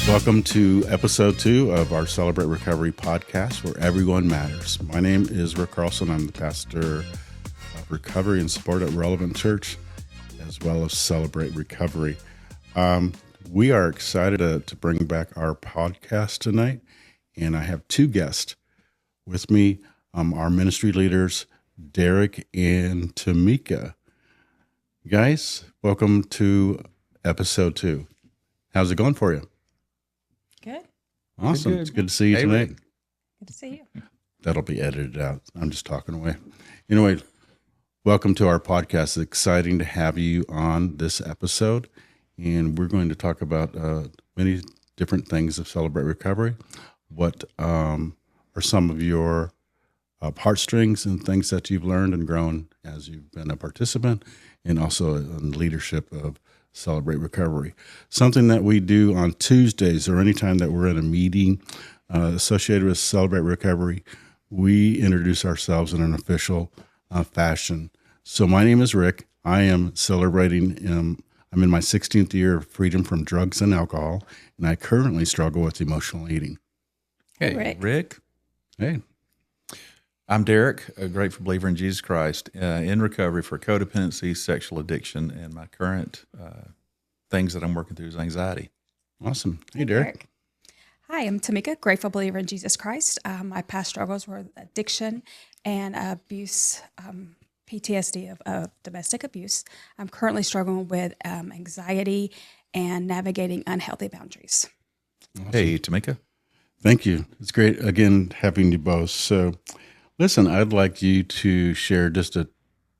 Welcome to episode 2 of our Celebrate Recovery podcast, where everyone matters. My name is Rick Carlson. I'm the pastor of Recovery and Support at Relevant Church, as well as Celebrate Recovery. We are excited to bring back our podcast tonight, and I have 2 guests with me, our ministry leaders, Derek and Tomika. Guys, welcome to episode 2. How's it going for you? Good. Awesome. Good. It's good to see you tonight. Good to see you. That'll be edited out. I'm just talking away. Anyway, welcome to our podcast. It's exciting to have you on this episode. And we're going to talk about many different things of Celebrate Recovery. What are some of your heartstrings and things that you've learned and grown as you've been a participant, and also in leadership of Celebrate Recovery. Something that we do on Tuesdays or anytime that we're in a meeting associated with Celebrate Recovery, we introduce ourselves in an official fashion. So my name is Rick. I am celebrating, I'm in my 16th year of freedom from drugs and alcohol, and I currently struggle with emotional eating. Hey, Rick. Hey. I'm Derek, a grateful believer in Jesus Christ, in recovery for codependency, sexual addiction, and my current things that I'm working through is anxiety. Awesome. Hey, Derek. Hi, I'm Tomika, grateful believer in Jesus Christ. My past struggles were addiction and abuse, PTSD of domestic abuse. I'm currently struggling with anxiety and navigating unhealthy boundaries. Awesome. Hey, Tomika. Thank you. It's great, again, having you both. So, listen, I'd like you to share just a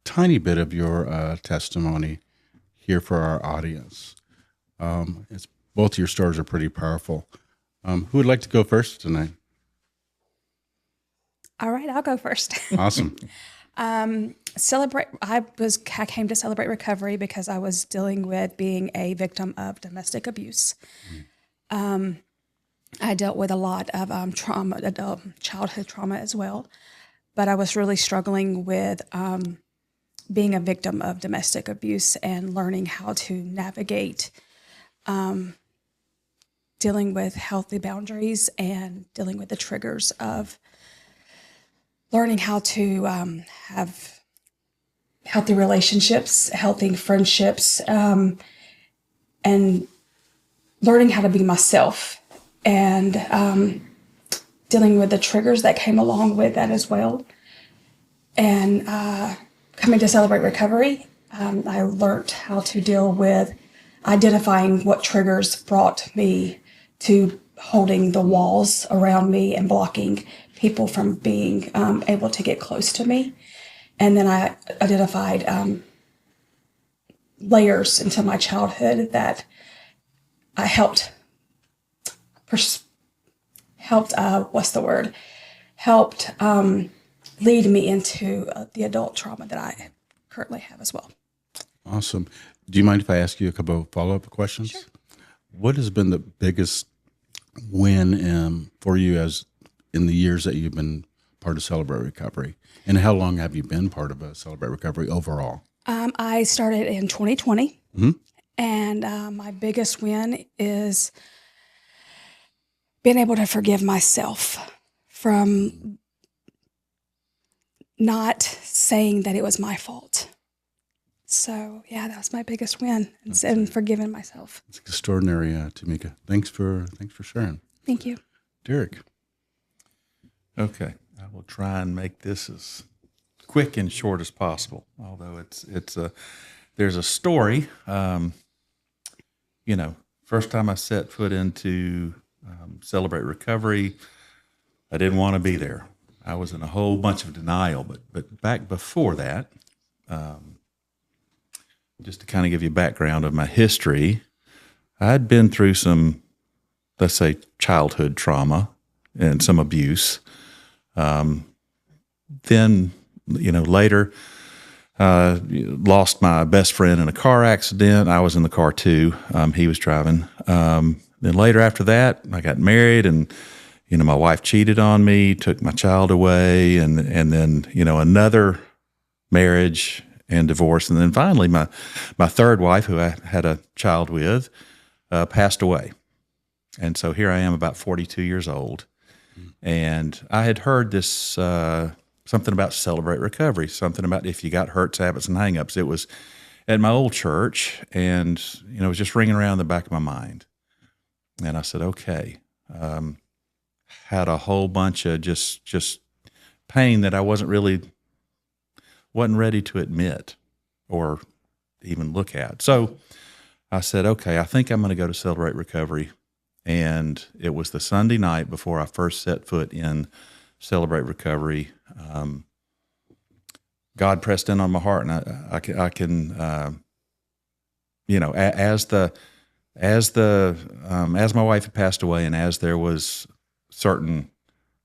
tiny bit of your testimony here for our audience. Both your stories are pretty powerful. Who would like to go first tonight? All right, I'll go first. Awesome. I came to Celebrate Recovery because I was dealing with being a victim of domestic abuse. I dealt with a lot of trauma, childhood trauma as well. But I was really struggling with being a victim of domestic abuse and learning how to navigate dealing with healthy boundaries and dealing with the triggers of learning how to have healthy relationships, healthy friendships, and learning how to be myself and dealing with the triggers that came along with that as well. And coming to Celebrate Recovery, I learned how to deal with identifying what triggers brought me to holding the walls around me and blocking people from being able to get close to me. And then I identified layers into my childhood that I helped lead me into the adult trauma that I currently have as well. Awesome. Do you mind if I ask you a couple of follow-up questions? Sure. What has been the biggest win for you as in the years that you've been part of Celebrate Recovery? And how long have you been part of Celebrate Recovery overall? I started in 2020, and my biggest win is being able to forgive myself from not saying that it was my fault. So, yeah, that was my biggest win, and forgiving myself. It's extraordinary, Tomika. Thanks for sharing. Thank you. Derek. Okay, I will try and make this as quick and short as possible. Although there's a story. First time I set foot into Celebrate Recovery, I didn't want to be there. I was in a whole bunch of denial. But back before that, just to kind of give you a background of my history, I'd been through some, let's say, childhood trauma and some abuse. Then, later, lost my best friend in a car accident. I was in the car too. He was driving. Then later after that, I got married, and my wife cheated on me, took my child away, and then another marriage, and divorce. And then finally, my third wife, who I had a child with, passed away. And so here I am about 42 years old. And I had heard this, something about Celebrate Recovery, something about if you got hurts, habits, and hangups. It was at my old church, and, it was just ringing around in the back of my mind. And I said, okay. Had a whole bunch of just pain that I wasn't ready to admit or even look at. So I said, okay, I think I'm going to go to Celebrate Recovery. And it was the Sunday night before I first set foot in Celebrate Recovery. God pressed in on my heart, and I can as my wife had passed away, and as there was certain,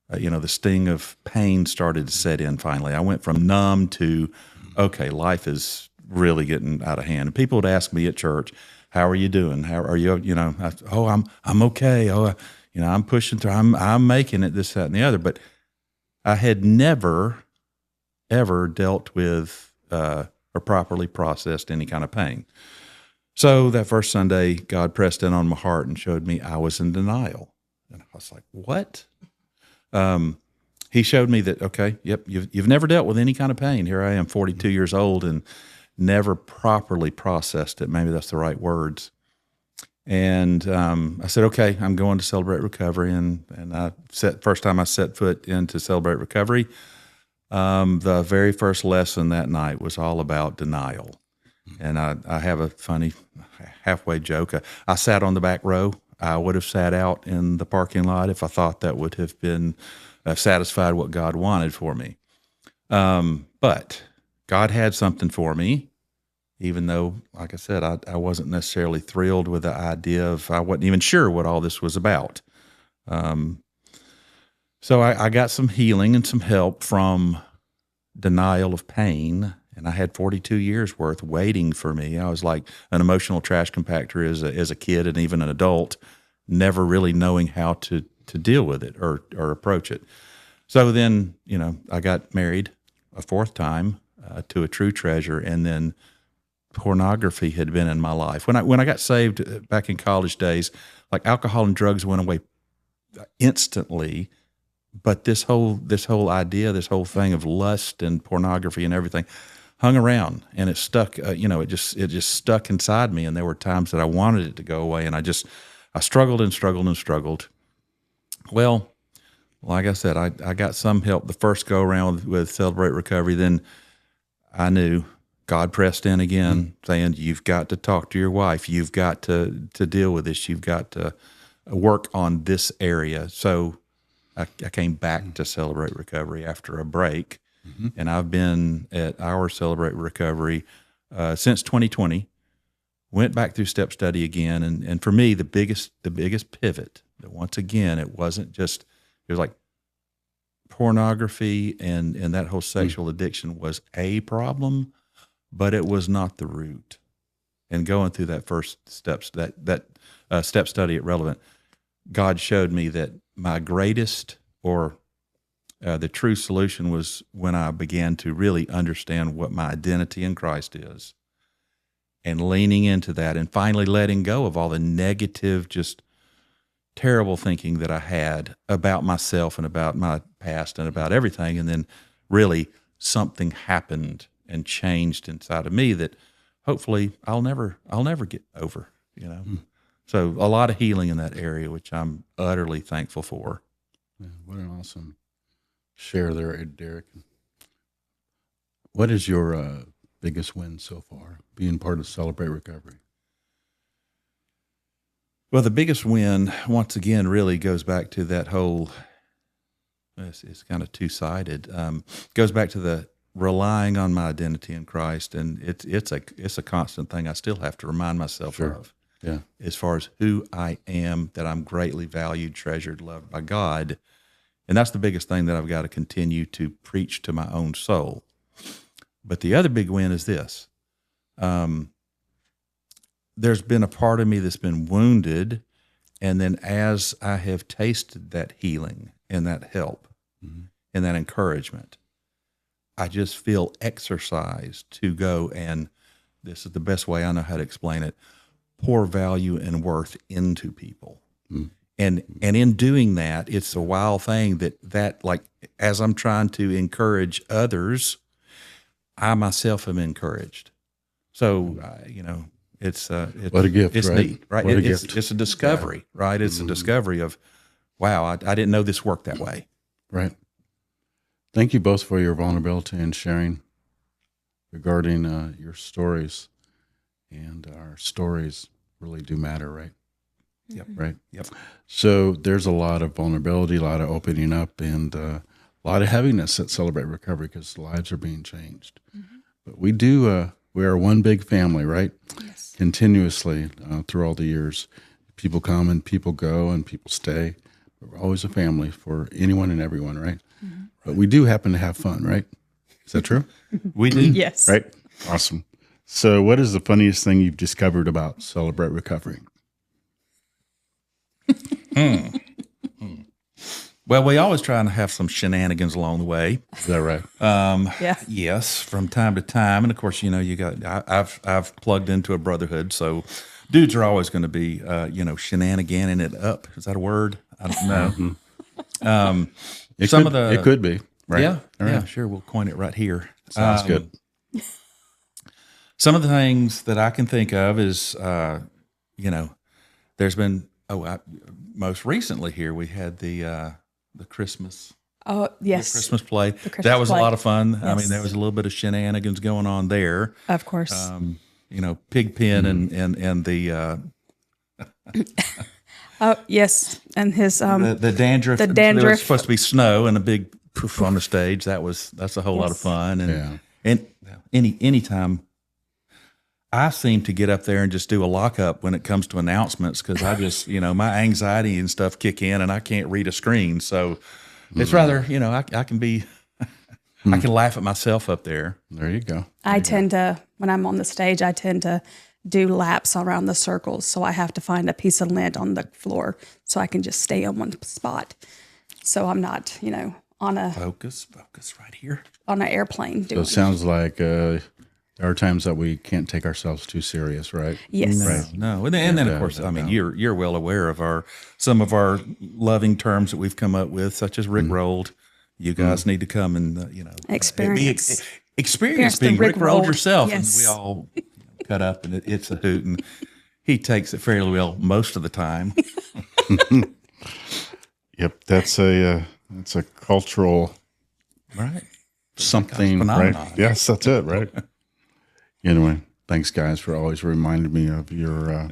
the sting of pain started to set in. Finally, I went from numb to, okay, life is really getting out of hand. And people would ask me at church, "How are you doing? How are you?" I'm okay. I'm pushing through. I'm making it. This, that, and the other. But I had never, ever dealt with or properly processed any kind of pain. So that first Sunday, God pressed in on my heart and showed me I was in denial, and I was like, "What?" He showed me that, okay, yep, you've never dealt with any kind of pain. Here I am, 42 years old, and never properly processed it. Maybe that's the right words. And I said, okay, I'm going to Celebrate Recovery. And first time I set foot into Celebrate Recovery, the very first lesson that night was all about denial. And I have a funny halfway joke. I sat on the back row. I would have sat out in the parking lot if I thought that would have been satisfied what God wanted for me. But God had something for me, even though, like I said, I wasn't necessarily thrilled with the idea of, I wasn't even sure what all this was about. So I got some healing and some help from denial of pain, and I had 42 years worth waiting for me. I was like an emotional trash compactor as a kid and even an adult, never really knowing how to deal with it or approach it. So then, I got married a fourth time to a true treasure, and then pornography had been in my life. When I got saved back in college days, like alcohol and drugs went away instantly, but this whole idea, this whole thing of lust and pornography and everything hung around, and it stuck. It just stuck inside me, and there were times that I wanted it to go away, and I struggled and struggled and struggled. Well, like I said, I got some help the first go around with Celebrate Recovery. Then I knew God pressed in again, saying, "You've got to talk to your wife. You've got to deal with this. You've got to work on this area." So I came back to Celebrate Recovery after a break, and I've been at our Celebrate Recovery since 2020. Went back through step study again, and for me, the biggest pivot. That once again, it wasn't just, it was like pornography and that whole sexual addiction was a problem, but it was not the root. And going through that first steps, that step study at Relevant, God showed me that my greatest or the true solution was when I began to really understand what my identity in Christ is, and leaning into that, and finally letting go of all the negative, just terrible thinking that I had about myself and about my past and about everything. And then really something happened and changed inside of me that hopefully I'll never get over, So a lot of healing in that area, which I'm utterly thankful for. Yeah, what an awesome share there, Derek. What is your biggest win so far, being part of Celebrate Recovery? Well, the biggest win, once again, really goes back to that whole, it's kind of two-sided, goes back to the relying on my identity in Christ, and it's a constant thing I still have to remind myself of. Yeah. As far as who I am, that I'm greatly valued, treasured, loved by God. And that's the biggest thing that I've got to continue to preach to my own soul. But the other big win is this. There's been a part of me that's been wounded, and then as I have tasted that healing and that help and that encouragement, I just feel exercised to go, and this is the best way I know how to explain it, pour value and worth into people. And in doing that, it's a wild thing that like, as I'm trying to encourage others, I myself am encouraged. So, it's What a gift, it's right? neat, right? What a It's gift. it's a discovery, right? It's a discovery of, wow, I didn't know this worked that way. Right. Thank you both for your vulnerability and sharing regarding your stories. And our stories really do matter, right? Yep. Right. Yep. So there's a lot of vulnerability, a lot of opening up, and a lot of heaviness at Celebrate Recovery because lives are being changed. But we do, we are one big family, right? Yes. Continuously through all the years. People come and people go and people stay. But we're always a family for anyone and everyone, right? But we do happen to have fun, right? Is that true? We do. Yes. Right? Awesome. So what is the funniest thing you've discovered about Celebrate Recovery? Well, we always try and have some shenanigans along the way. Is that right? Yeah. Yes, from time to time, and of course, I've plugged into a brotherhood, so dudes are always going to be, shenaniganing it up. Is that a word? I don't know. It could be, right? Yeah, All right. yeah, sure. We'll coin it right here. Sounds good. Some of the things that I can think of is, there's been most recently here we had the Christmas. Oh, yes. Christmas play. Christmas That was play. a lot of fun. I mean, Yes. there was a little bit of shenanigans going on there. Of course. Pigpen and the Oh, yes. And his, the dandruff. the There was dandruff. supposed to be snow and a big poof on the stage. That's a whole lot of Yes. fun. Yeah. And anytime I seem to get up there and just do a lockup when it comes to announcements because I just, my anxiety and stuff kick in and I can't read a screen. So it's rather, I can be, I can laugh at myself up there. There you go. I tend to, when I'm on the stage, I tend to do laps around the circles. So I have to find a piece of lint on the floor so I can just stay on one spot. So I'm not, on Focus right here. an airplane So doing it sounds like there are times that we can't take ourselves too serious, right? Yes. Right. No, and then of course, I mean, you're well aware of some of our loving terms that we've come up with, such as Rick rolled. You guys need to come and Experience. experience the being Rick rolled Rickrolled. yourself, Yes. and we all cut up, and it's a hoot, and he takes it fairly well most of the time. Yep. That's a cultural Right. something, phenomenon. right? Yes, that's it, right? Anyway, thanks guys for always reminding me of your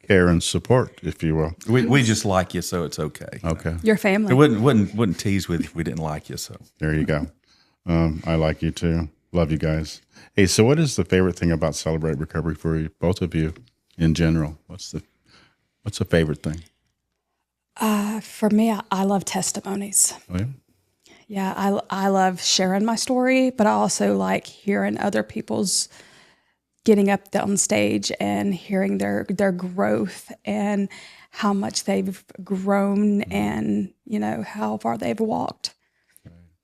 care and support, if you will. We just like you, so it's okay. Okay. Your It family. wouldn't tease with you if we didn't like you. So There you go. I like you too. Love you guys. Hey, so what is the favorite thing about Celebrate Recovery for you, both of you in general? What's the favorite thing? For me, I love testimonies. Oh, yeah? Yeah, I love sharing my story, but I also like hearing other people's getting up on stage and hearing their growth and how much they've grown and, how far they've walked.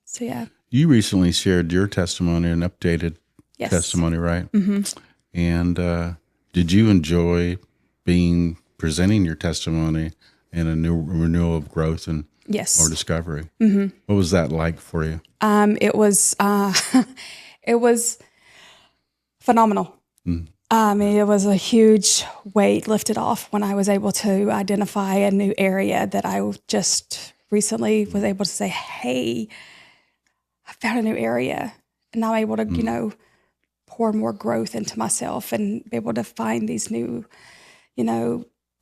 So, yeah. You recently shared your testimony, an updated Yes. testimony, right? Mm-hmm. And did you enjoy presenting your testimony and a new renewal of growth and Yes. or discovery? Mm-hmm. What was that like for you? It was it was phenomenal. It was a huge weight lifted off when I was able to identify a new area that I just recently was able to say, "Hey, I found a new area," and I'm able to, pour more growth into myself and be able to find these new,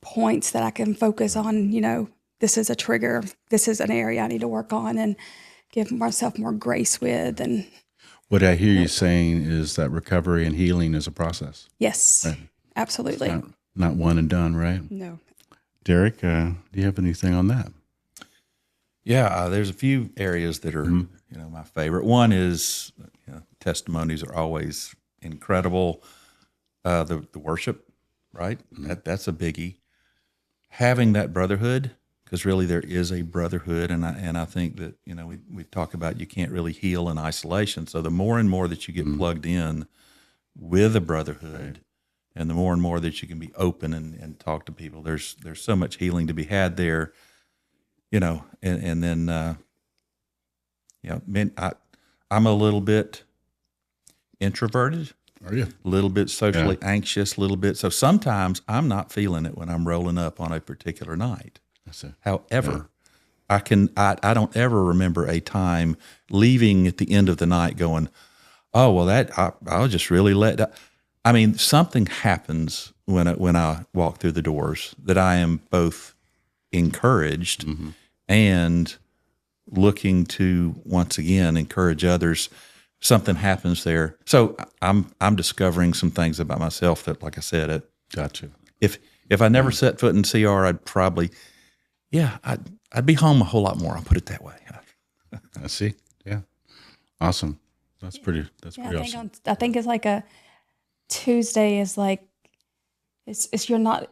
points that I can focus on. This is a trigger. This is an area I need to work on and give myself more grace with. And What I hear you saying is that recovery and healing is a process, yes, absolutely. not one and done, right? No. Derek, do you have anything on that? yeah, there's a few areas that are my favorite. One is testimonies are always incredible. The worship, right? That's a biggie. Having that brotherhood, because really there is a brotherhood, and I think that we talk about you can't really heal in isolation. So the more and more that you get plugged in with a brotherhood, and the more and more that you can be open and talk to people, there's so much healing to be had there, and then I'm a little bit introverted. Are you? A little bit socially anxious, a little bit. So sometimes I'm not feeling it when I'm rolling up on a particular night. However, I don't ever remember a time leaving at the end of the night going, oh, well, I'll just really let. I mean, something happens when I walk through the doors that I am both encouraged and looking to once again encourage others. Something happens there. So I'm discovering some things about myself that, like I said, Gotcha. If I never set foot in CR, I'd probably, I'd be home a whole lot more. I'll put it that way. I see. Yeah. Awesome. That's pretty awesome. I think it's like a Tuesday is like, if you're not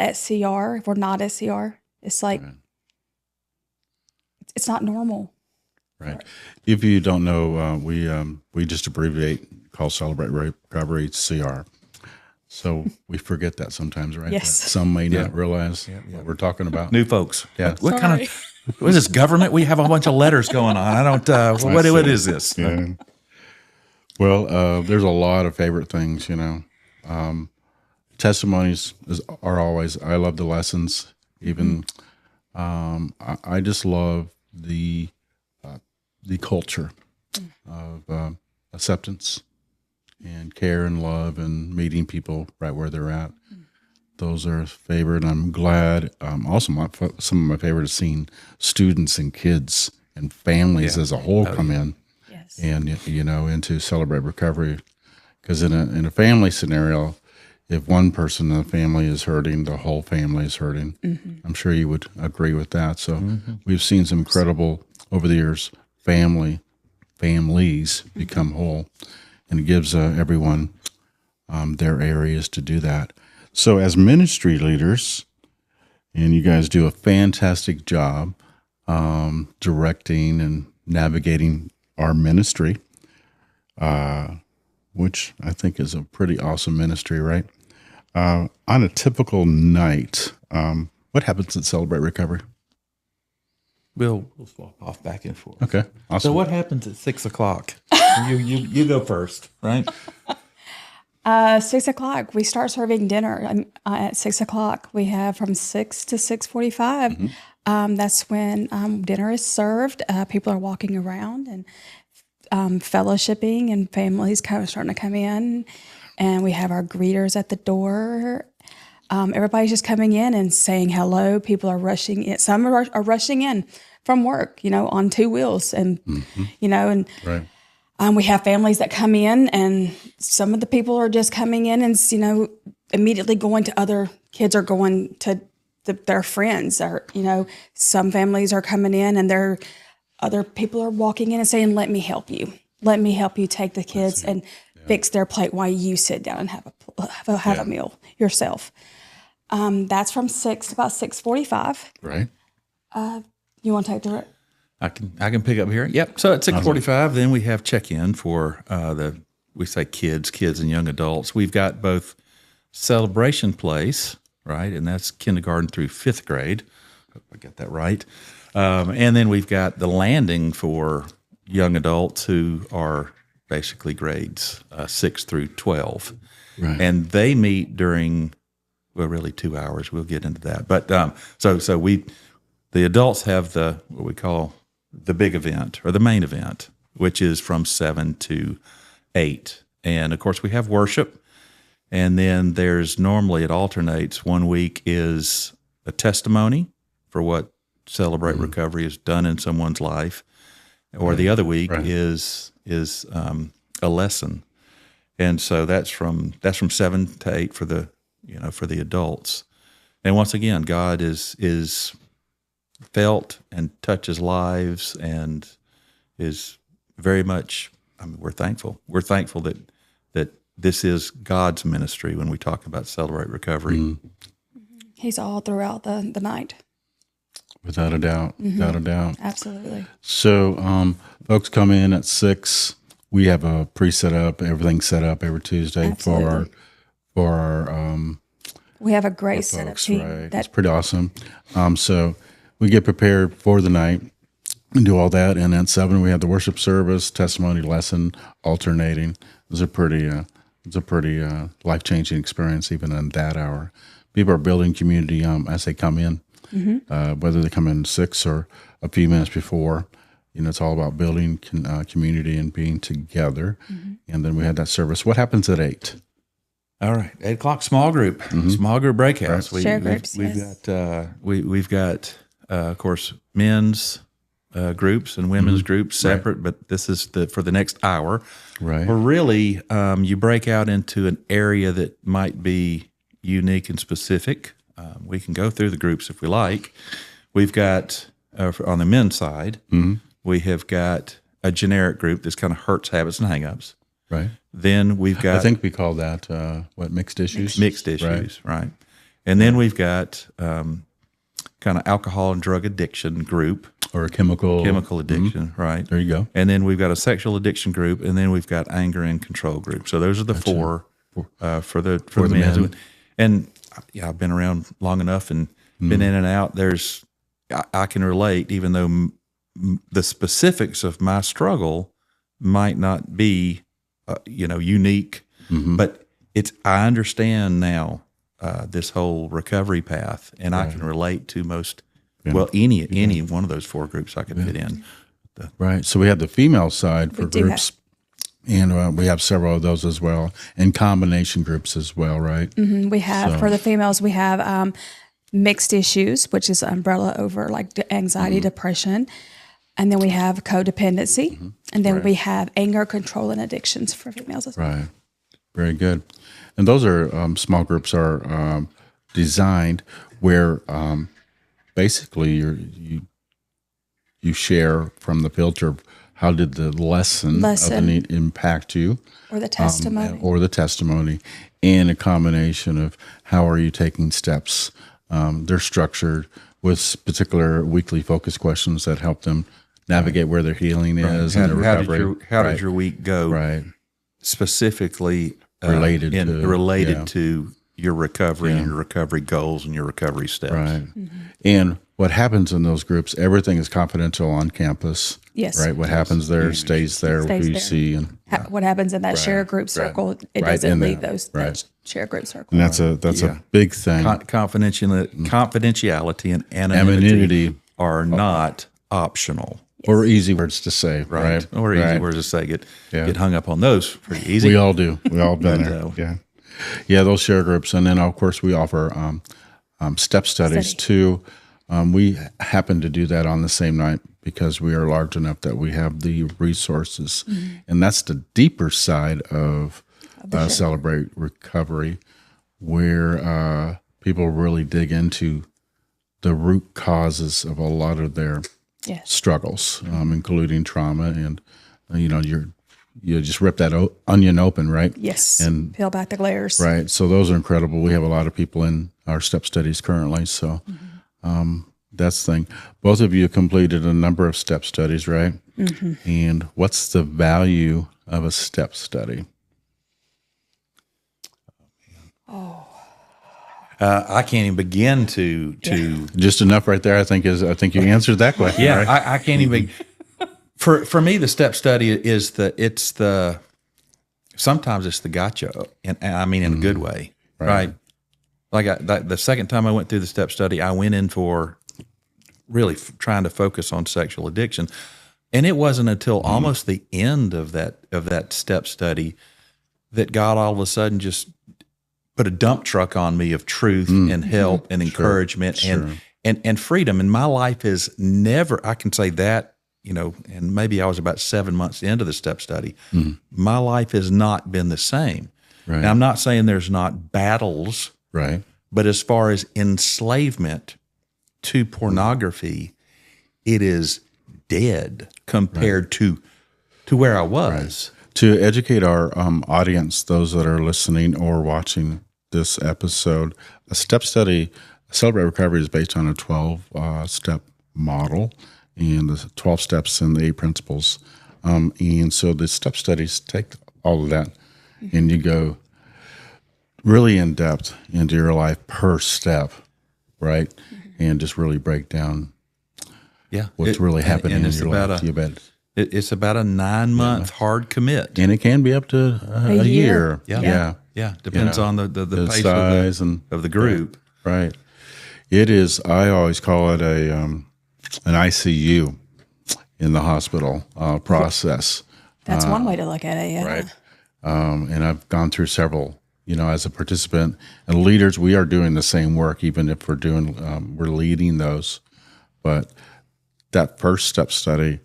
at CR, if we're not at CR, it's like, it's not normal. Right. If you don't know, we just call Celebrate Recovery CR. So we forget that sometimes, right? Yes. That some may not realize what we're talking about. New folks. Yeah. What kind of, what is this, government? We have a bunch of letters going on. I don't, what is this? Yeah. Well, there's a lot of favorite things, testimonies are always, I love the lessons. Even, I just love the culture of acceptance and care and love and meeting people right where they're at. Those are favorite. I'm glad. Also, some of my favorite is seeing students and kids and families as a whole come in and into Celebrate Recovery. Because in a family scenario, if one person in the family is hurting, the whole family is hurting. I'm sure you would agree with that. So we've seen some incredible, over the years, families become whole, and it gives everyone their areas to do that. So as ministry leaders, and you guys do a fantastic job directing and navigating our ministry, which I think is a pretty awesome ministry, right? On a typical night, what happens at Celebrate Recovery? We'll swap off back and forth. Okay, awesome. So what happens at 6:00? You go first, right? 6:00, we start serving dinner at 6:00. We have from 6 to 6:45. That's when dinner is served. People are walking around and fellowshipping, and families kind of starting to come in. And we have our greeters at the door. Everybody's just coming in and saying hello. People are rushing in. Some are rushing in from work, on two wheels, and Right. We have families that come in, and some of the people are just coming in and immediately going to other kids or going to their friends. Or some families are coming in, and other people are walking in and saying, "Let me help you. Let me help you take the kids and fix their plate while you sit down and have a meal yourself." That's from about 6:45. Right. You want to take the? I can pick up here. Yep. So at 6:45, then we have check-in for we say kids and young adults. We've got both celebration place, right, and that's kindergarten through 5th grade. Hope I got that right. And then we've got the landing for young adults who are basically grades 6 through 12, Right. and they meet during really 2 hours. We'll get into that, but the adults have what we call the big event or the main event, which is from 7 to 8, and of course we have worship, and then there's normally it alternates. One week is a testimony for what Celebrate Recovery has done in someone's life, or the other week is a lesson, and so that's from 7 to 8 for the for the adults. And once again, God is felt and touches lives and is very much. We're thankful. We're thankful that this is God's ministry when we talk about Celebrate Recovery. He's all throughout the night. Without a doubt. Without a doubt. Absolutely. So, folks come in at 6. We have a pre-set up, everything set up every Tuesday Absolutely. for our We have a great setup folks, team. right? That It's pretty awesome. So we get prepared for the night and do all that, and at 7 we have the worship service, testimony lesson, alternating. It's a pretty life-changing experience even in that hour. People are building community as they come in, whether they come in 6 or a few minutes before. It's all about building community and being together. And then we had that service. What happens at 8? All right, 8:00 small group breakouts. Right. Share groups, We've yes. got we've got of course men's groups and women's groups separate, but this is for the next hour. Right. Or really, you break out into an area that might be unique and specific. We can go through the groups if we like. We've got on the men's side, we have got a generic group that's kind of hurts, habits, and hangups. Right. Then we've got I think we call that mixed issues. mixed issues, right? And then we've got kind of alcohol and drug addiction group, Or chemical addiction, right? There you go. And then we've got a sexual addiction group, and then we've got anger and control group. So those are the four for the men. And yeah, I've been around long enough and been in and out. I can relate, even though the specifics of my struggle might not be unique, but I understand now this whole recovery path, and I can relate to most. Well, any one of those 4 groups I could fit in. Right. So we have the female side for groups, and we have several of those as well, and combination groups as well, right? we have for the females, we have mixed issues, which is umbrella over like anxiety, depression. And then we have codependency. And then we have anger, control, and addictions for females as well. Right. Very good. And those are small groups are designed where basically you share from the filter of how did the lesson of the need impact you, Or the testimony. And a combination of how are you taking steps. They're structured with particular weekly focus questions that help them navigate where their healing is and their recovery. How did your week go? Right. Specifically Related to your recovery and your recovery goals and your recovery steps. Right. And what happens in those groups, everything is confidential on campus. Yes. Right. What happens there stays there. Who you see. And What happens in that share group circle, it doesn't leave that share group circle. And that's a big thing. Confidentiality and anonymity are not optional. Or easy words to say, right? Or easy words to say. Get hung up on those pretty easy. We all do. We all been there. Yeah, those share groups. And then, of course, we offer step studies too. We happen to do that on the same night because we are large enough that we have the resources. And that's the deeper side of Celebrate Recovery, where people really dig into the root causes of a lot of their struggles, including trauma, and you just rip that onion open, right? Yes, and peel back the layers. Right. So those are incredible. We have a lot of people in our step studies currently. So that's the thing. Both of you completed a number of step studies, right? And what's the value of a step study? I can't even begin to just enough right there. I think you answered that question. Yeah, right? I can't even. For me, the step study is sometimes it's the gotcha, and I mean in a good way, right? Like the second time I went through the step study, I went in for really trying to focus on sexual addiction, and it wasn't until almost the end of that step study that God all of a sudden just put a dump truck on me of truth and help and encouragement and freedom. And my life is never, I can say that, and maybe I was about 7 months into the step study. My life has not been the same. Right. Now, I'm not saying there's not battles, right? But as far as enslavement to pornography, it is dead compared to where I was. Right. To educate our audience, those that are listening or watching this episode, a step study, Celebrate Recovery, is based on a 12-step model and the 12 steps and the 8 principles. And so the step studies take all of that and you go really in depth into your life per step, right? And just really break down what's really happening in your life. It's about a 9-month hard commit. And it can be up to a year. Yeah. Depends on the pace size of the group. Right. It is, I always call it an ICU in the hospital process. That's one way to look at it, yeah. Right. And I've gone through several, as a participant. And leaders, we are doing the same work, even if we're leading those. But that first step study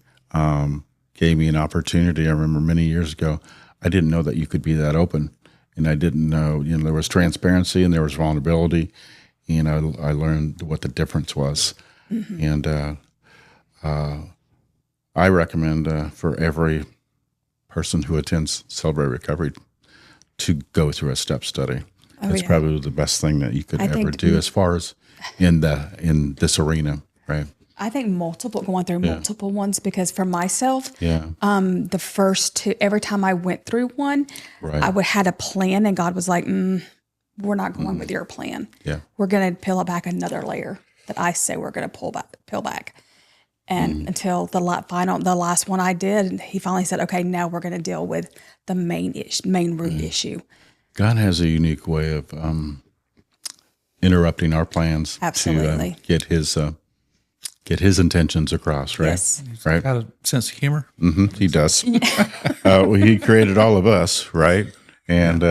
gave me an opportunity. I remember many years ago, I didn't know that you could be that open. And I didn't know, there was transparency and there was vulnerability. And I learned what the difference was. And I recommend for every person who attends Celebrate Recovery to go through a step study. It's probably the best thing that you could ever do as far as in this arena, right? I think going through multiple ones, because for myself, the first two, every time I went through one, I had a plan, and God was like, we're not going with your plan. Yeah. We're going to peel it back another layer that I say we're going to peel back. And until the last one I did, he finally said, okay, now we're going to deal with the main root issue. God has a unique way of interrupting our plans Absolutely. to get his intentions across, right? Yes. Right. Got a sense of humor. He does. Well, he created all of us, right? And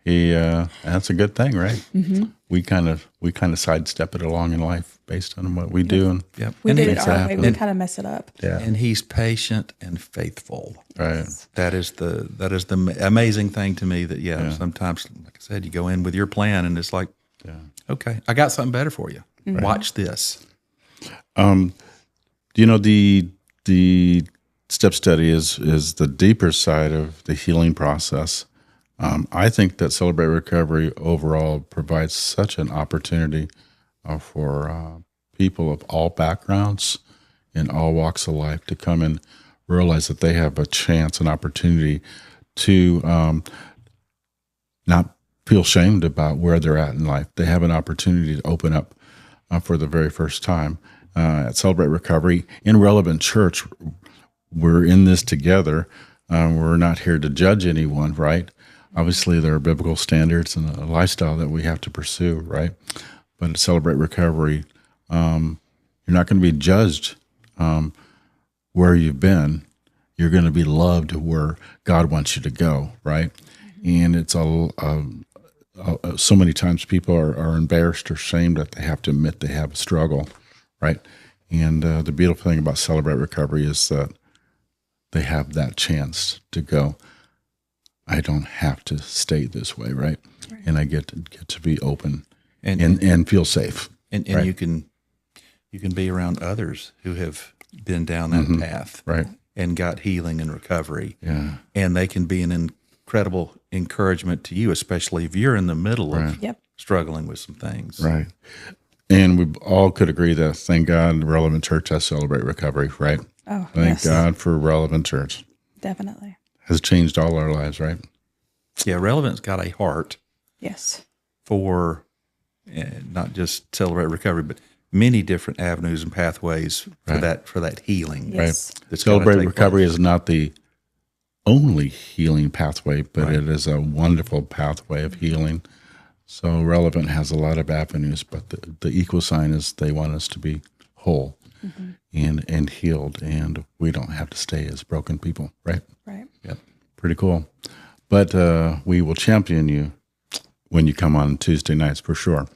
that's a good thing, right? We kind of sidestep it along in life based on what we do, and we did it our way. We kind of mess it up. Yeah. And he's patient and faithful. Right. That is the amazing thing to me. That sometimes, like I said, you go in with your plan, and it's like, okay, I got something better for you. Watch this. The step study is the deeper side of the healing process. I think that Celebrate Recovery overall provides such an opportunity for people of all backgrounds and all walks of life to come and realize that they have a chance, an opportunity to not feel shamed about where they're at in life. They have an opportunity to open up for the very first time. At Celebrate Recovery in Relevant Church, we're in this together. We're not here to judge anyone, right? Obviously, there are biblical standards and a lifestyle that we have to pursue, right? But at Celebrate Recovery, you're not going to be judged where you've been. You're going to be loved where God wants you to go, right? And it's so many times people are embarrassed or shamed that they have to admit they have a struggle, right? And the beautiful thing about Celebrate Recovery is that they have that chance to go, I don't have to stay this way, right? And I get to be open and feel safe. And right? you can be around others who have been down that path, right? And got healing and recovery. Yeah. And they can be an incredible encouragement to you, especially if you're in the middle of struggling with some things. Right. And we all could agree that, thank God, Relevant Church has Celebrate Recovery, right? Oh, thank God for Relevant Church. Definitely. Has changed all our lives, right? Yeah, Relevant's got a heart. Yes. For not just Celebrate Recovery, but many different avenues and pathways for that healing. Yes. Right. Celebrate Recovery is not the only healing pathway, but it is a wonderful pathway of healing. So Relevant has a lot of avenues, but the equal sign is they want us to be whole and healed, and we don't have to stay as broken people, right? Right. Yep. Pretty cool. But we will champion you when you come on Tuesday nights for sure.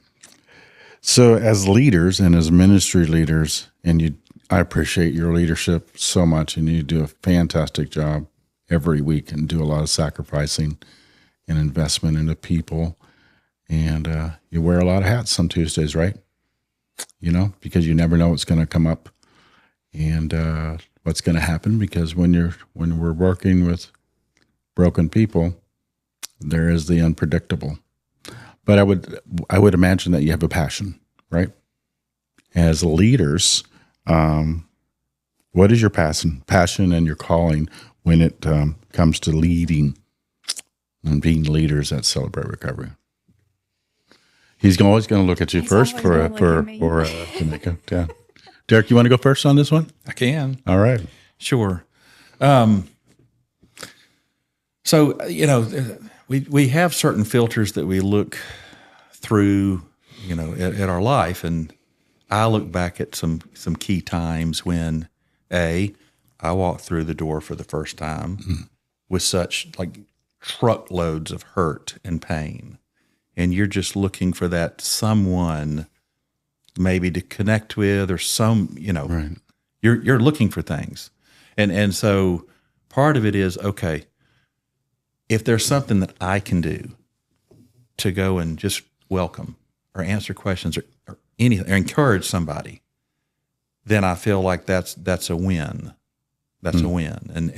So as leaders and as ministry leaders, I appreciate your leadership so much, and you do a fantastic job every week and do a lot of sacrificing and investment into people. And you wear a lot of hats on Tuesdays, right? Because you never know what's going to come up and what's going to happen. Because when we're working with broken people, there is the unpredictable. But I would imagine that you have a passion, right? As leaders, What is your passion and your calling when it comes to leading and being leaders at Celebrate Recovery? He's always going to look at you first for Tomika. Yeah. Derek, you want to go first on this one? I can. All right. Sure. So, we have certain filters that we look through, at our life. And I look back at some key times when, I walked through the door for the first time with such like truckloads of hurt and pain. And you're just looking for that someone maybe to connect with or Right. you're looking for things. And so part of it is, okay, if there's something that I can do to go and just welcome or answer questions or anything or encourage somebody, then I feel like that's a win. That's a win.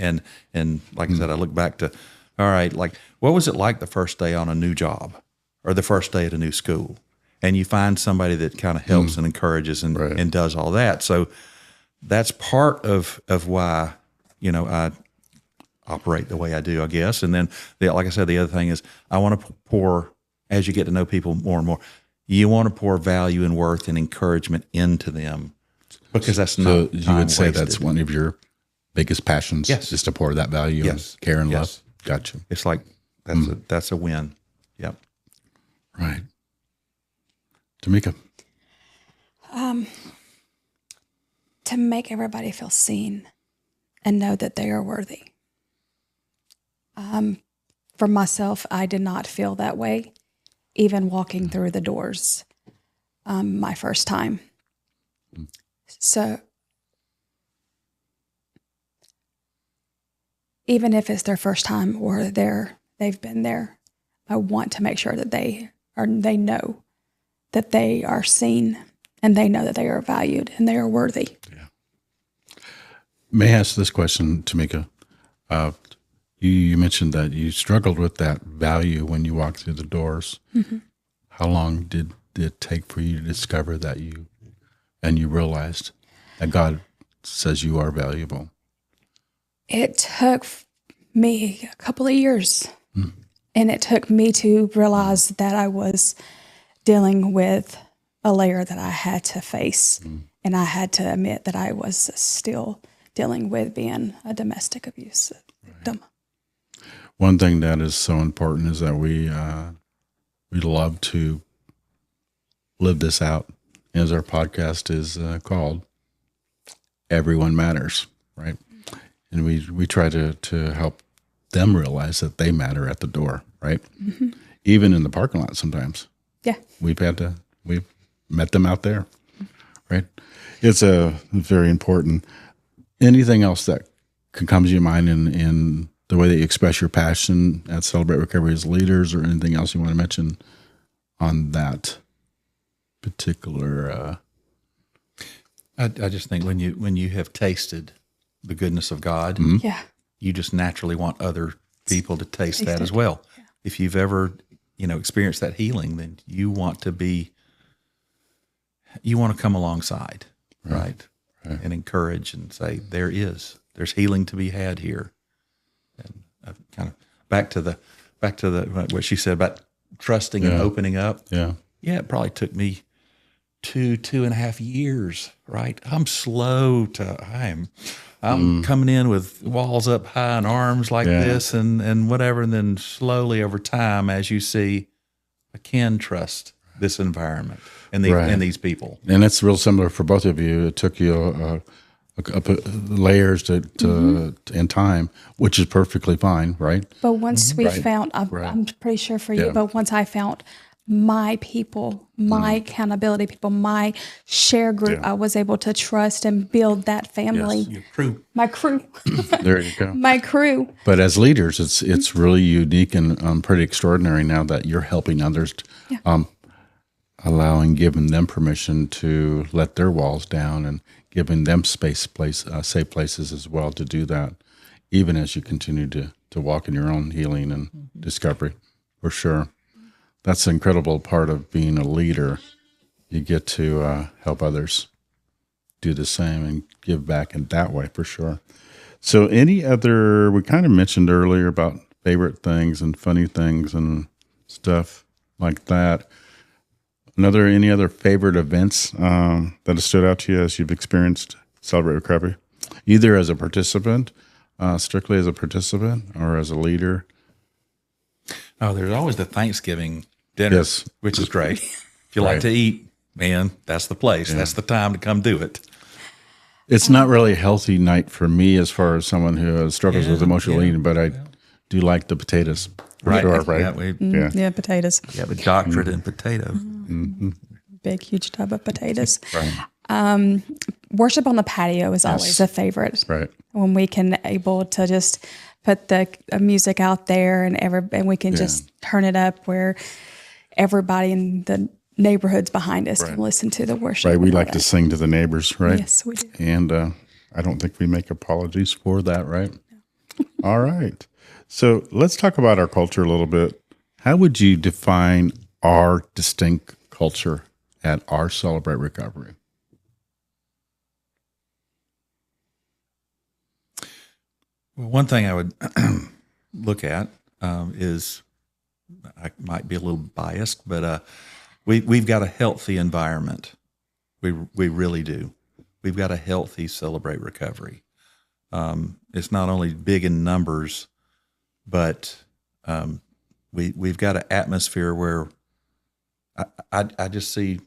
And like I said, I look back to, all right, like what was it like the first day on a new job or the first day at a new school? And you find somebody that kind of helps and encourages and does all that. So that's part of why, I operate the way I do, I guess. And then, like I said, the other thing is I want to pour, as you get to know people more and more, you want to pour value and worth and encouragement into them because that's not So you would say wasted. that's one of your biggest passions, Yes. is to pour that value Yes. and care and Yes. love. Gotcha. It's like that's a win. Yep. Right. Tomika. To make everybody feel seen and know that they are worthy. For myself, I did not feel that way, even walking through the doors my first time. So even if it's their first time or they've been there, I want to make sure that they know that they are seen and they know that they are valued and they are worthy. May I ask this question, Tomika? You mentioned that you struggled with that value when you walked through the doors. Mm-hmm. How long did it take for you to discover that you realized that God says you are valuable? It took me a couple of years, and it took me to realize that I was dealing with a layer that I had to face, and I had to admit that I was still dealing with being a domestic abuse victim. One thing that is so important is that we love to live this out, as our podcast is called. Everyone matters, right? And we try to help them realize that they matter at the door, right? Mm-hmm. Even in the parking lot sometimes. Yeah. We've met them out there, right? It's a very important. Anything else that comes to your mind in the way that you express your passion at Celebrate Recovery as leaders, or anything else you want to mention on that particular? I just think when you have tasted the goodness of God, Yeah. you just naturally want other people to taste that as well. Yeah. If you've ever, experienced that healing, then you want to come alongside, right? And encourage and say, there's healing to be had here. And kind of back to the what she said about trusting and opening up. Yeah. Yeah. It probably took me 2.5 years, right? I'm coming in with walls up high and arms like this and whatever. And then slowly over time, as you see, I can trust this environment and these people. And it's real similar for both of you. It took you layers to in time, which is perfectly fine, right? But once we found, I'm pretty sure for you, but once I found my people, my accountability people, my share group, I was able to trust and build that family. Yes, your crew. My crew. There you go. My crew. But as leaders, it's really unique and pretty extraordinary now that you're helping others, giving them permission to let their walls down and giving them safe places as well to do that, even as you continue to walk in your own healing and discovery, for sure. That's an incredible part of being a leader. You get to help others do the same and give back in that way for sure. So any other, we kind of mentioned earlier about favorite things and funny things and stuff like that. Any other favorite events that have stood out to you as you've experienced Celebrate Recovery, either as a participant, strictly as a participant, or as a leader? Oh, there's always the Thanksgiving dinner, Yes. which is great. If you like Right. to eat, man, that's the place. That's the time to come do it. It's not really a healthy night for me as far as someone who struggles with emotional eating, but I do like the potatoes. For sure, right? Yeah, we Yeah, potatoes. have a doctorate in potato. Big, huge tub of potatoes. Right. Worship on the patio is always a favorite. Right. When we can able to just put the music out there and we can just turn it up where everybody in the neighborhoods behind us can listen to the worship. Right. We and all like to that. sing to the neighbors, right? Yes, we do. And I don't think we make apologies for that, right? All right. So let's talk about our culture a little bit. How would you define our distinct culture at our Celebrate Recovery? Well, one thing I would look at is, I might be a little biased, but we've got a healthy environment. We really do. We've got a healthy Celebrate Recovery. It's not only big in numbers, but we've got an atmosphere where I just see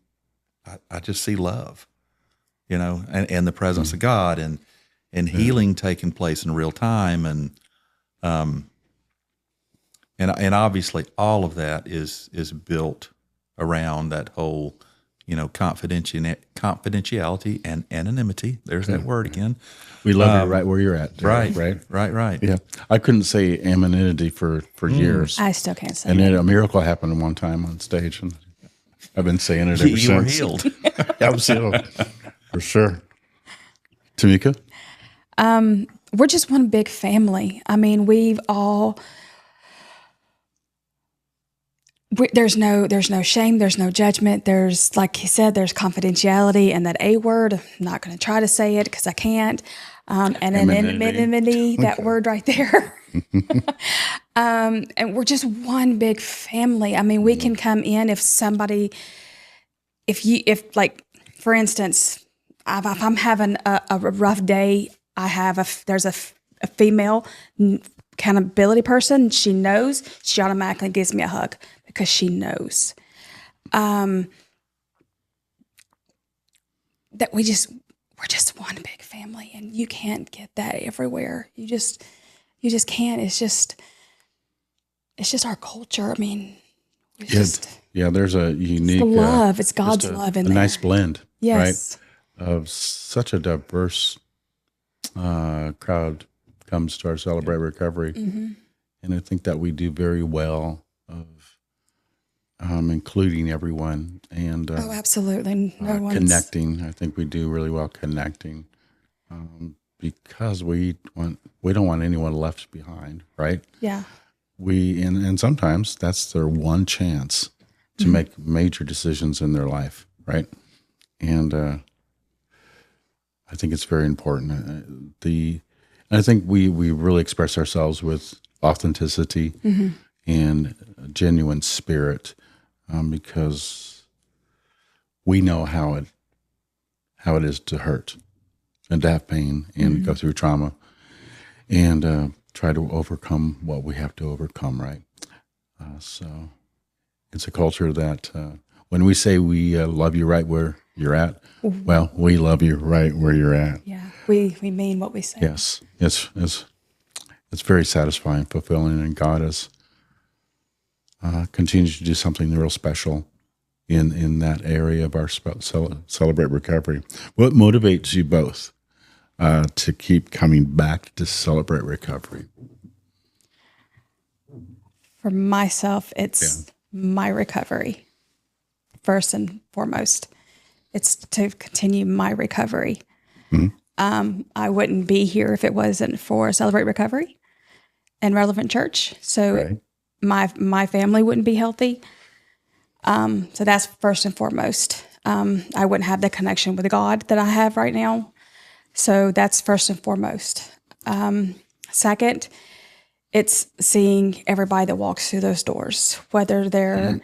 love, and the presence of God and healing taking place in real time, and obviously all of that is built around that whole confidentiality and anonymity. There's that word again. We love you right where you're at. Derek, Right. Yeah. I couldn't say anonymity for years. I still can't say And that. then a miracle happened one time on stage, and I've been saying it ever You were since. healed. I was healed, for sure. Tamika? We're just one big family. I mean, there's no shame, there's no judgment. There's, like he said, there's confidentiality, and that A word, I'm not going to try to say it because I can't. And anonymity, that word right there. And we're just one big family. I mean, we can come in if like, for instance, if I'm having a rough day, there's a female accountability person. She knows. She automatically gives me a hug because she knows that we're just one big family, and you can't get that everywhere. You just can't. It's just our culture. I mean, There's a unique the love. It's God's just love in a there. nice blend, Yes. right? Of such a diverse crowd comes to our Celebrate Recovery, and I think that we do very well of including everyone and Oh, absolutely. No one's connecting. I think we do really well connecting because we don't want anyone left behind, right? Yeah. And sometimes that's their one chance to make major decisions in their life, right? And I think it's very important. I think we really express ourselves with authenticity and a genuine spirit because we know how it is to hurt and to have pain and go through trauma and try to overcome what we have to overcome, right? So it's a culture that when we say we love you right where you're at, well, we love you right where you're at. Yeah. We mean what we say. Yes, it's very satisfying, fulfilling, and God has continues to do something real special in that area of our Celebrate Recovery. What motivates you both to keep coming back to Celebrate Recovery? For myself, it's my recovery, first and foremost. It's to continue my recovery. I wouldn't be here if it wasn't for Celebrate Recovery and Relevant Church. So my family wouldn't be healthy. So that's first and foremost. I wouldn't have the connection with God that I have right now. So that's first and foremost. Second, it's seeing everybody that walks through those doors, whether they're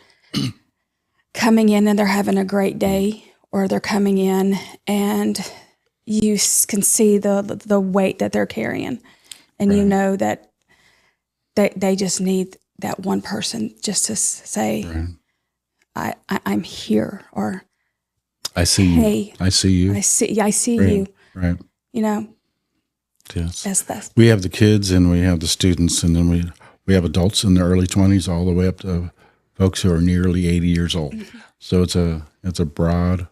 coming in and they're having a great day, or they're coming in and you can see the weight that they're carrying, and you know that they just need that one person just to say, I'm here, or I see hey, you. I see you. I see Right. you. Right. You know, Yes. that's We have the kids and we have the students, and then we have adults in their early 20s all the way up to folks who are nearly 80 years old. So it's a broad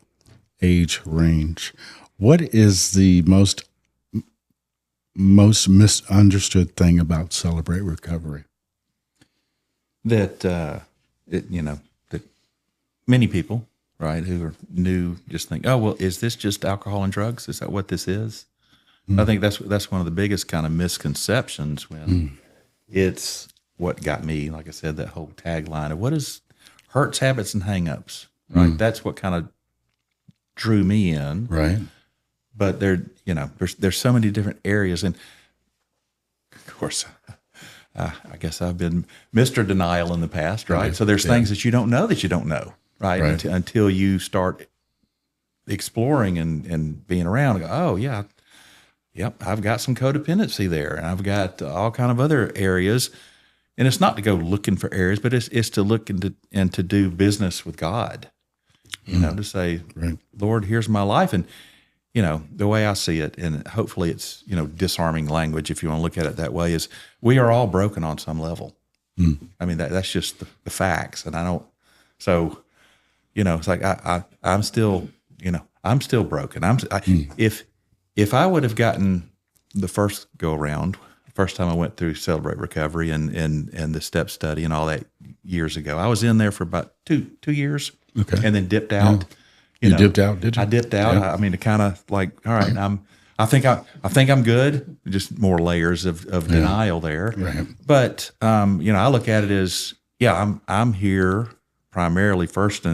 age range. What is the most misunderstood thing about Celebrate Recovery? That that many people, right, who are new, just think, oh well, is this just alcohol and drugs? Is that what this is? I think that's one of the biggest kind of misconceptions when it's what got me, like I said, that whole tagline of what is hurts, habits, and hangups, right? That's what kind of drew me in, Right. But there's so many different areas, and of course, I guess I've been Mr. Denial in the past, right? So there's things that you don't know, right? Until you start exploring and being around and go, oh yeah, yep, I've got some codependency there, and I've got all kind of other areas. And it's not to go looking for areas, but it's to look and to do business with God, to say, Lord, here's my life. And, the way I see it, and hopefully it's, disarming language, if you want to look at it that way, is we are all broken on some level. I mean, that's just the facts. And I don't, so, it's like, I'm still, I'm still broken. If I would have gotten the first go around, first time I went through Celebrate Recovery and the step study and all that years ago, I was in there for about two years, and then dipped out. You dipped out, did you? I dipped out. Yeah. I mean, to kind of like, all right, I think I'm good. Just more layers of denial there. Right. But I look at it as, I'm here primarily first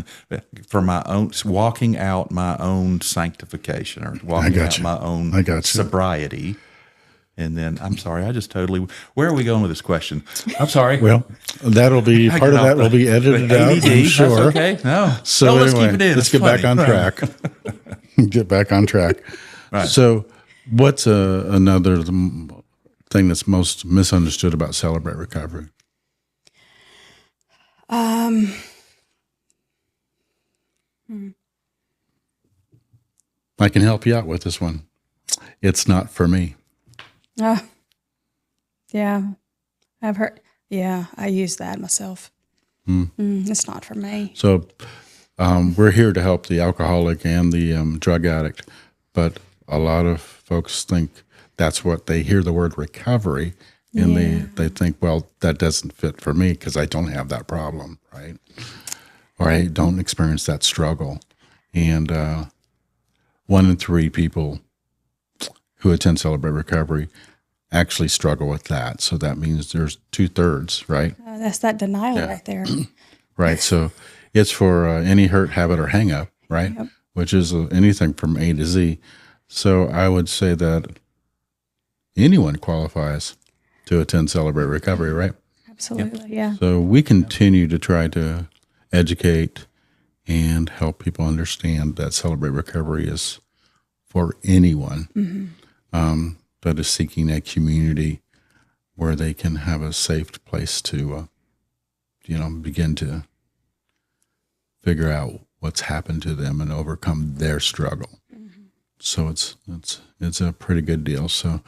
for my own, walking out my own sanctification, or walking out my own sobriety. And then, I'm sorry, where are we going with this question? I'm sorry. Well, that'll be, part of that will be edited out, I'm sure. That's okay. No. So let's anyway, keep it in. let's get back on track. Get back on track. Right. So what's another thing that's most misunderstood about Celebrate Recovery? I can help you out with this one. It's not for me. Yeah, I've heard. Yeah, I use that myself. It's not for me. So we're here to help the alcoholic and the drug addict, but a lot of folks think that's what they hear the word recovery, and they think, well, that doesn't fit for me because I don't have that problem, right? Or I don't experience that struggle. And 1 in 3 people who attend Celebrate Recovery actually struggle with that. So that means there's 2/3, right? That's that denial right there. Right. So it's for any hurt, habit, or hang up, right? Yep. Which is anything from A to Z. So I would say that anyone qualifies to attend Celebrate Recovery, right? Absolutely, yeah. So we continue to try to educate and help people understand that Celebrate Recovery is for anyone that is seeking a community where they can have a safe place to, begin to figure out what's happened to them and overcome their struggle. So it's a pretty good deal. So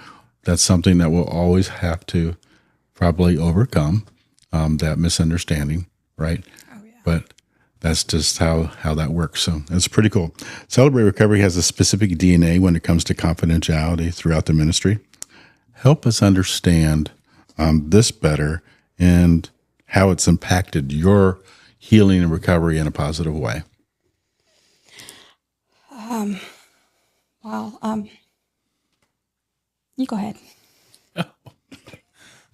that's something that we'll always have to probably overcome, that misunderstanding, right? Oh, yeah. But that's just how that works. So that's pretty cool. Celebrate Recovery has a specific DNA when it comes to confidentiality throughout the ministry. Help us understand this better and how it's impacted your healing and recovery in a positive way. You go ahead.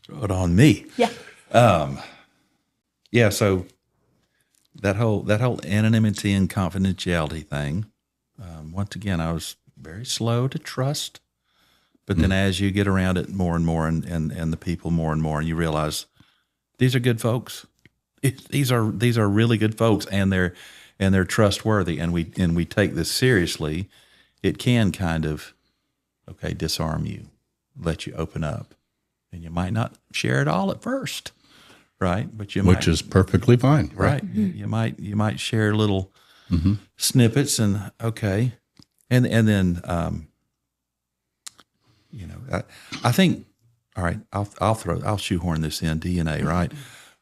Throw it on me. Yeah. Yeah. So that whole anonymity and confidentiality thing. Once again, I was very slow to trust, but then as you get around it more and more, and the people more and more, and you realize these are good folks. These are really good folks, and they're trustworthy, and we take this seriously. It can kind of disarm you, let you open up, and you might not share it all at first, right? But which is perfectly fine, right? Mm-hmm. You might share little snippets, and then I think, all right, I'll shoehorn this in DNA, right?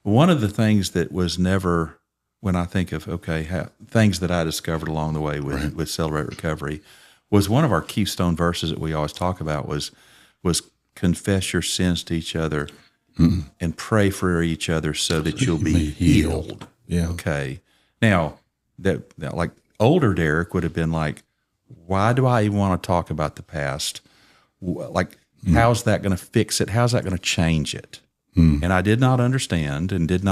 One of the things that was never, when I think of things that I discovered along the way with Celebrate Recovery, was one of our keystone verses that we always talk about was confess your sins to each other and pray for each other so that you'll be healed. Yeah. Okay. Now that like older Derek would have been like, why do I even want to talk about the past? Like, how's that going to fix it? How's that going to change it? And I did not understand, and it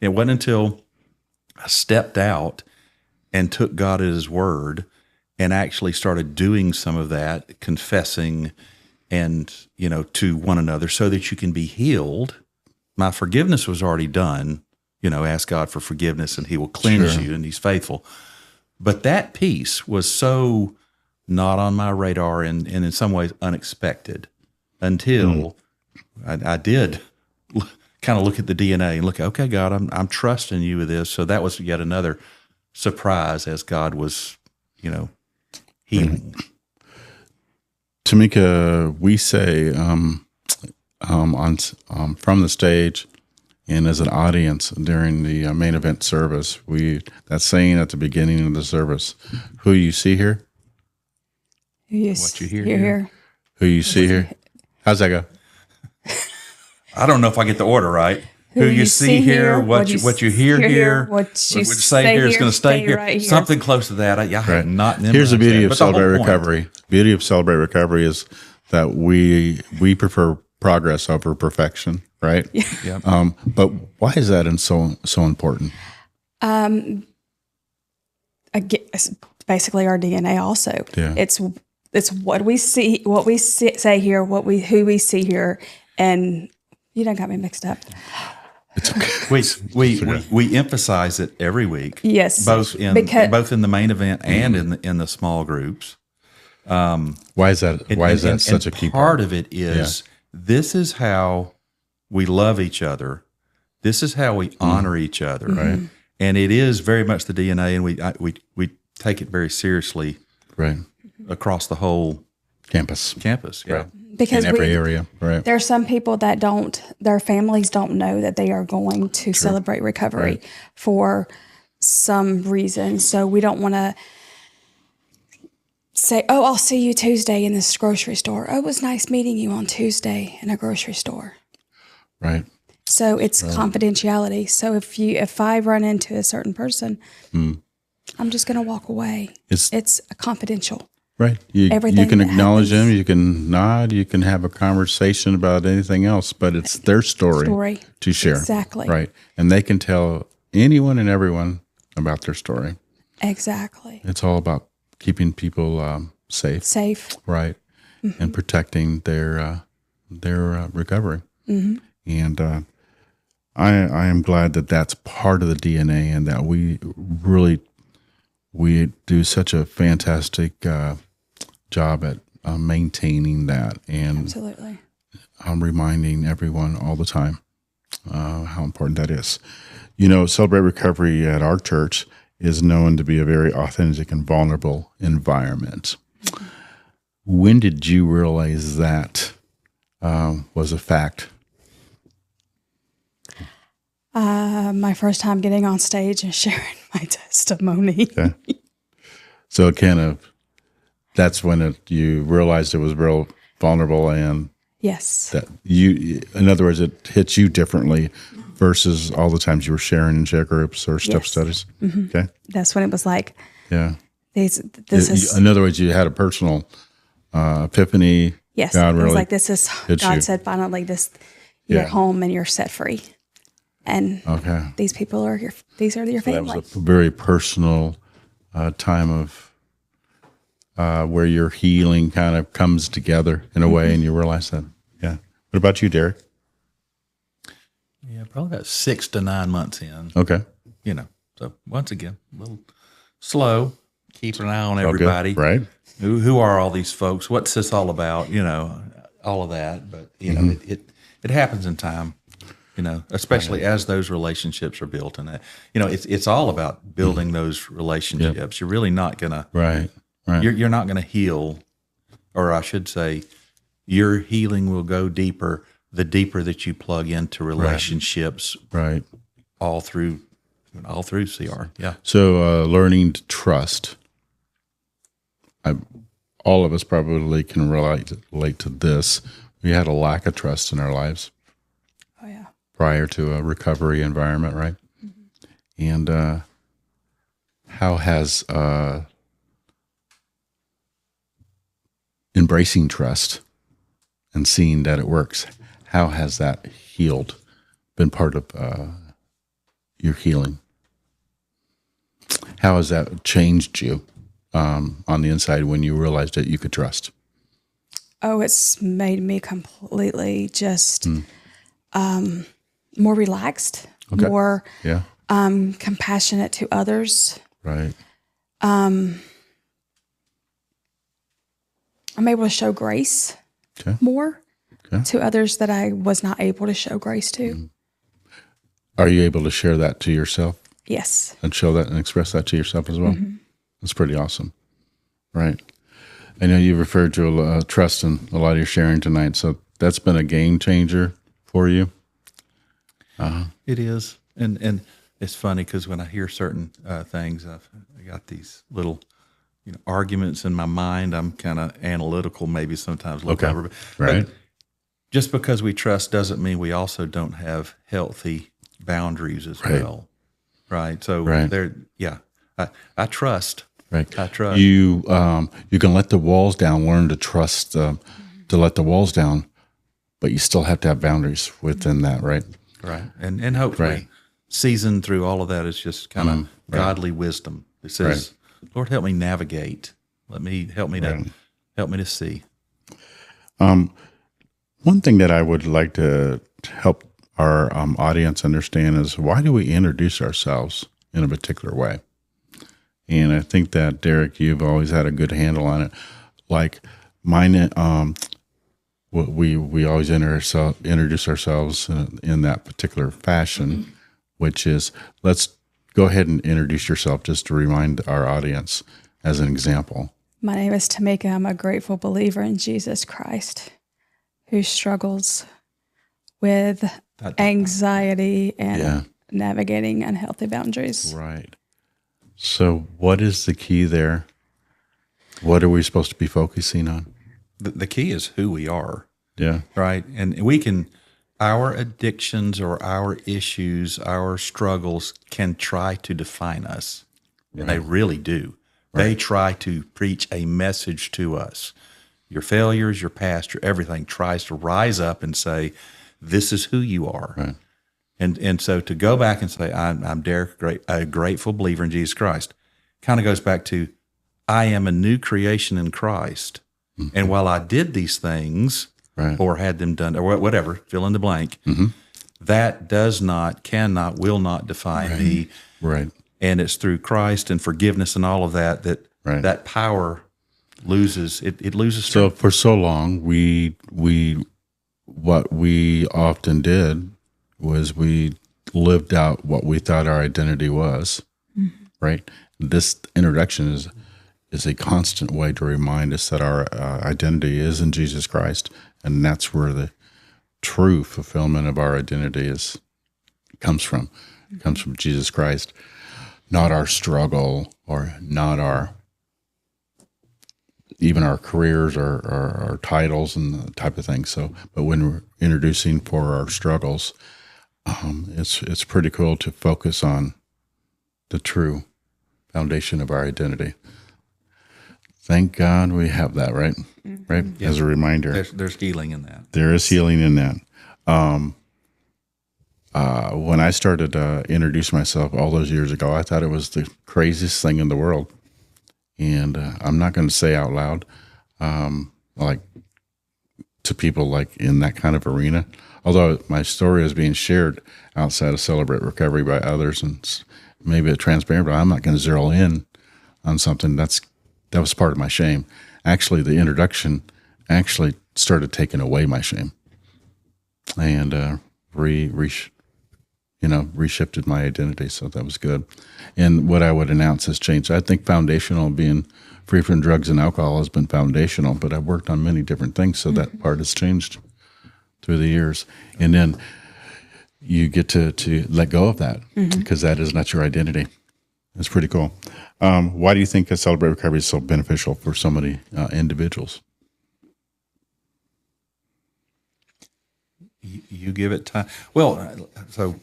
wasn't until I stepped out and took God at his word and actually started doing some of that, confessing and, to one another so that you can be healed. My forgiveness was already done. Ask God for forgiveness and he will cleanse you, and he's faithful. But that piece was so not on my radar and in some ways unexpected until I did kind of look at the DNA and look, okay, God, I'm trusting you with this. So that was yet another surprise as God was, healing. Tomika, we say from the stage and as an audience during the main event service, that saying at the beginning of the service, who you see here, what you hear here, who you see here. How's that go? I don't know if I get the order right. Who you see here, what you hear here, what you say here is going to stay here. Right here. Something close to that. I have not. Here's the beauty of Celebrate Recovery. Beauty of Celebrate Recovery is that we prefer progress over perfection, right? Yeah. But why is that so important? Basically our DNA also. Yeah. It's what we see, say here, who we see here, and you done got me mixed up. It's okay. We emphasize it every week. Yes, both in the main event and in the small groups. Why is that? Why is that such a key part of it? Is this is how we love each other. This is how we honor each other, right? And it is very much the DNA, and we take it very seriously, right, across the whole campus. Yeah. Right. Because in every area, right? There are some people that their families don't know that they are going to Celebrate Recovery for some reason. So we don't want to say, "Oh, I'll see you Tuesday in this grocery store." "Oh, it was nice meeting you on Tuesday in a grocery store." Right. So it's confidentiality. So if I run into a certain person, I'm just going to walk away. It's confidential. Right. You can acknowledge them, you can nod, you can have a conversation about anything else, but it's their story to share. Exactly. Right. And they can tell anyone and everyone about their story. Exactly. It's all about keeping people safe. Right. And protecting their recovery. Mm-hmm. And I am glad that that's part of the DNA, and that we do such a fantastic job at maintaining that, and absolutely, I'm reminding everyone all the time how important that is. Celebrate Recovery at our church is known to be a very authentic and vulnerable environment. Mm-hmm. When did you realize that was a fact? My first time getting on stage and sharing my testimony. Okay. So that's when you realized it was real vulnerable, and yes, that in other words, it hits you differently versus all the times you were sharing in share groups or step studies. Mm-hmm. Okay. That's when it was like, yeah, in other words, you had a personal epiphany. Yes. God it really was like, God said, finally you're home and you're set free. and Okay. these people are your That family. was a very personal time of where your healing kind of comes together in a way, and you realize that. Yeah. What about you, Derek? Yeah, probably about 6 to 9 months in. Okay. So once again, a little slow, keeping an eye on Okay. everybody. Right. Who are all these folks? What's this all about? All of that. But it happens in time. Especially as those relationships are built, and it's all about building those relationships. Yep. You're really not gonna Right. Right. you're not gonna heal, or I should say, your healing will go deeper the deeper that you plug into relationships. Right. all through CR. Yeah. So learning to trust. All of us probably can relate to this. We had a lack of trust in our lives Oh yeah. prior to a recovery environment, right? And how has embracing trust and seeing that it works, how has that healed, been part of your healing? How has that changed you on the inside when you realized that you could trust? Oh, it's made me completely just more relaxed, Okay. more Yeah. compassionate to others. Right. I'm able to show grace Okay. more Okay. to others that I was not able to show grace to. Are you able to share that to yourself Yes. and show that and express that to yourself as well? That's pretty awesome. Right. I know you referred to trust in a lot of your sharing tonight, so that's been a game changer for you. It is, and it's funny because when I hear certain things, I got these little arguments in my mind. I'm kind of analytical, maybe sometimes a little Okay. clever, Right. but just because we trust doesn't mean we also don't have healthy boundaries as Right. well, right? So Right. I trust. Right. I trust. You you can let the walls down, learn to trust to let the walls down, but you still have to have boundaries within that, right? Right. And hopefully Right. seasoned through all of that is just kind of godly wisdom. It says, Lord, help me navigate. Help me to see. One thing that I would like to help our audience understand is, why do we introduce ourselves in a particular way? And I think that, Derek, you've always had a good handle on it. Like mine, we always introduce ourselves in that particular fashion, which is, let's go ahead and introduce yourself just to remind our audience as an example. My name is Tomika. I'm a grateful believer in Jesus Christ who struggles with anxiety and navigating unhealthy boundaries. Right. So what is the key there? What are we supposed to be focusing on? The key is who we are, Yeah. right? And we can, our addictions or our issues, our struggles can try to define us. And they really do. They try to preach a message to us. Your failures, your past, your everything tries to rise up and say, this is who you are. Right. And so to go back and say, I'm Derek, a grateful believer in Jesus Christ, kind of goes back to, I am a new creation in Christ. And while I did these things or had them done or whatever, fill in the blank, that does not, cannot, will not define me. Right. And it's through Christ and forgiveness and all of that that power loses, it loses So strength. for so long, what we often did was we lived out what we thought our identity was, right? This introduction is a constant way to remind us that our identity is in Jesus Christ, and that's where the true fulfillment of our identity comes from. It comes from Jesus Christ, not our struggle or not even our careers or our titles and the type of thing. So, but when we're introducing for our struggles, it's pretty cool to focus on the true foundation of our identity. Thank God we have that, right? Right? As a reminder. There's healing in that. There is healing in that. when I started introducing myself all those years ago, I thought it was the craziest thing in the world. And I'm not going to say out loud, like to people like in that kind of arena, although my story is being shared outside of Celebrate Recovery by others and maybe it's transparent, but I'm not going to zero in on something that was part of my shame. Actually, the introduction actually started taking away my shame and reshifted my identity. So that was good. And what I would announce has changed. I think foundational, being free from drugs and alcohol, has been foundational, but I've worked on many different things. So that part has changed through the years. And then you get to let go of that because that is not your identity. It's pretty cool. Why do you think a Celebrate Recovery is so beneficial for so many individuals? You give it time. Well, so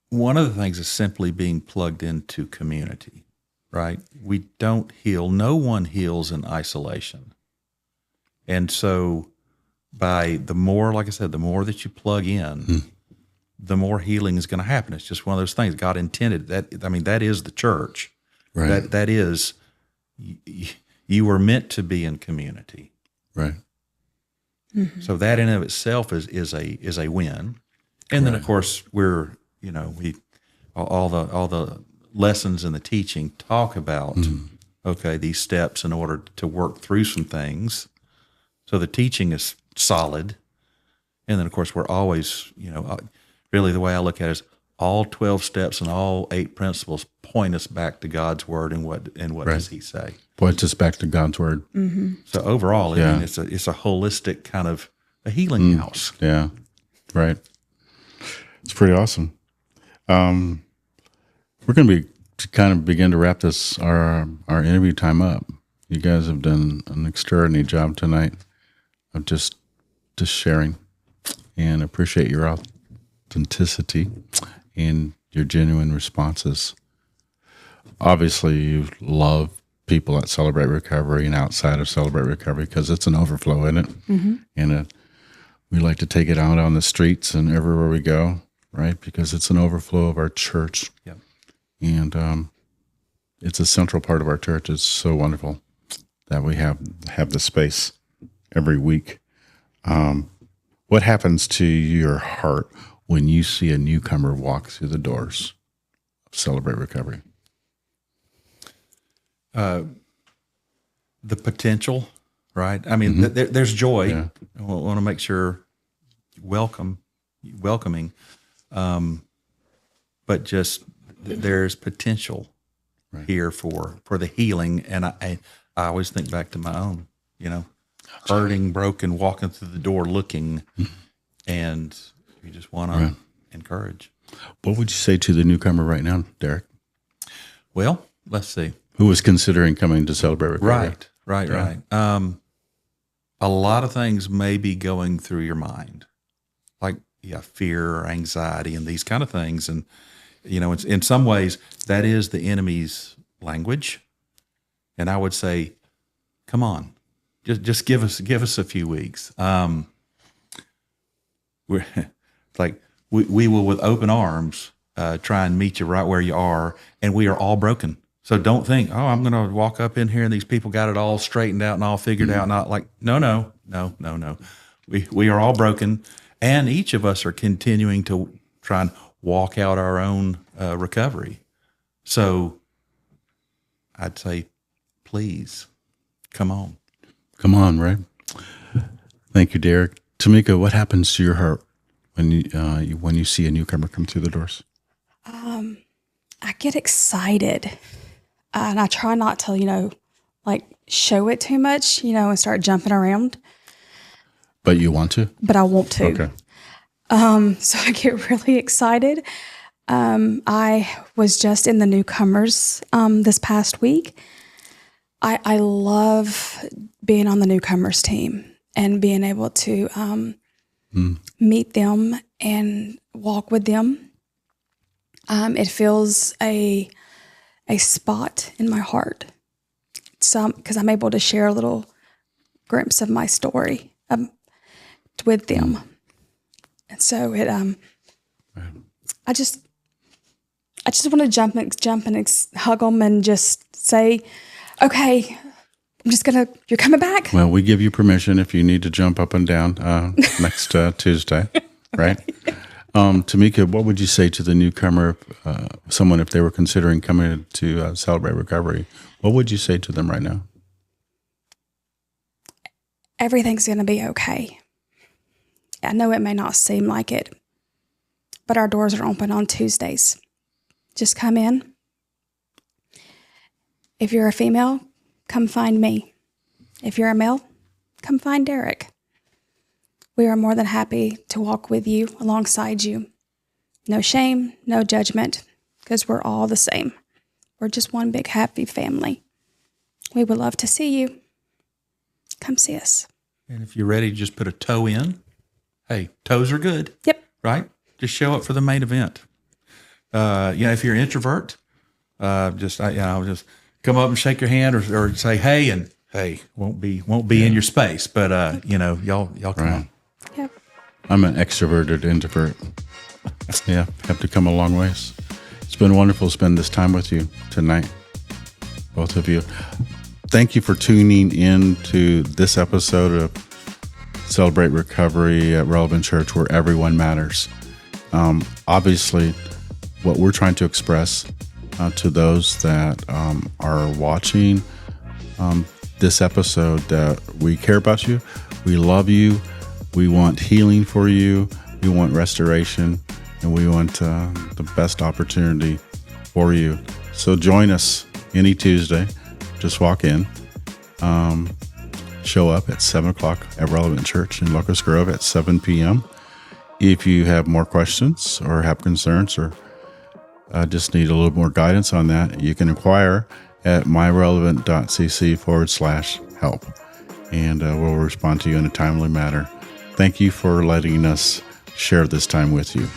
one of the things is simply being plugged into community, right? We don't heal. No one heals in isolation. And so by the more, like I said, the more that you plug in, the more healing is going to happen. It's just one of those things God intended. That is the church. Right. That is, you were meant to be in community. Right. So that in and of itself is a win. And then of course all the lessons in the teaching talk about these steps in order to work through some things. So the teaching is solid. And then of course we're always, really the way I look at it is all 12 steps and all 8 principles point us back to God's word and what does he say? Points us back to God's word. So overall, I mean, it's a holistic kind of a healing house. Yeah, right. It's pretty awesome. We're going to kind of begin to wrap our interview time up. You guys have done an extraordinary job tonight of just sharing, and appreciate your authenticity and your genuine responses. Obviously, you love people at Celebrate Recovery and outside of Celebrate Recovery because it's an overflow in it. And we like to take it out on the streets and everywhere we go, right? Because it's an overflow of our church. Yep. And it's a central part of our church. It's so wonderful that we have the space every week. What happens to your heart when you see a newcomer walk through the doors of Celebrate Recovery? The potential, right? I mean, there's joy. Yeah. I want to make sure welcoming, but just there's potential here for the healing. And I always think back to my own, hurting, broken, walking through the door looking, and you just want to encourage. What would you say to the newcomer right now, Derek? Well, let's see. Who was considering coming to Celebrate Recovery? Right. A lot of things may be going through your mind, like fear or anxiety and these kind of things. And it's, in some ways, that is the enemy's language. And I would say, come on, just give us a few weeks. We're like we will with open arms try and meet you right where you are, and we are all broken. So don't think, I'm going to walk up in here and these people got it all straightened out and all figured out. Not like, no. We are all broken, and each of us are continuing to try and walk out our own recovery. So I'd say, please, come on. Come on, right? Thank you, Derek. Tomika, what happens to your heart when you see a newcomer come through the doors? I get excited. And I try not to, show it too much, and start jumping around. But you want to? But I want to. Okay. So I get really excited. I was just in the newcomers this past week. I love being on the newcomers team and being able to meet them and walk with them. It fills a spot in my heart. Because I'm able to share a little glimpse of my story with them. And so I just want to jump and hug them and just say, okay, you're coming back. Well, we give you permission if you need to jump up and down next Tuesday, right? Tomika, what would you say to the newcomer, someone if they were considering coming to Celebrate Recovery? What would you say to them right now? Everything's going to be okay. I know it may not seem like it, but our doors are open on Tuesdays. Just come in. If you're a female, come find me. If you're a male, come find Derek. We are more than happy to walk with you, alongside you. No shame, no judgment, because we're all the same. We're just one big happy family. We would love to see you. Come see us. And if you're ready to just put a toe in, hey, toes are good. Yep. Right? Just show up for the main event. If you're an introvert, just come up and shake your hand or say hey, and hey, won't be in your space, but y'all come on. Yep. I'm an extroverted introvert. Yeah, have to come a long ways. It's been wonderful to spend this time with you tonight, both of you. Thank you for tuning in to this episode of Celebrate Recovery at Relevant Church, where everyone matters. Obviously, what we're trying to express to those that are watching this episode, that we care about you, we love you, we want healing for you, we want restoration, and we want the best opportunity for you. So join us any Tuesday. Just walk in, show up at 7 o'clock at Relevant Church in Locust Grove at 7 p.m. If you have more questions or have concerns or just need a little more guidance on that, you can inquire at myrelevant.cc/help, and we'll respond to you in a timely manner. Thank you for letting us share this time with you.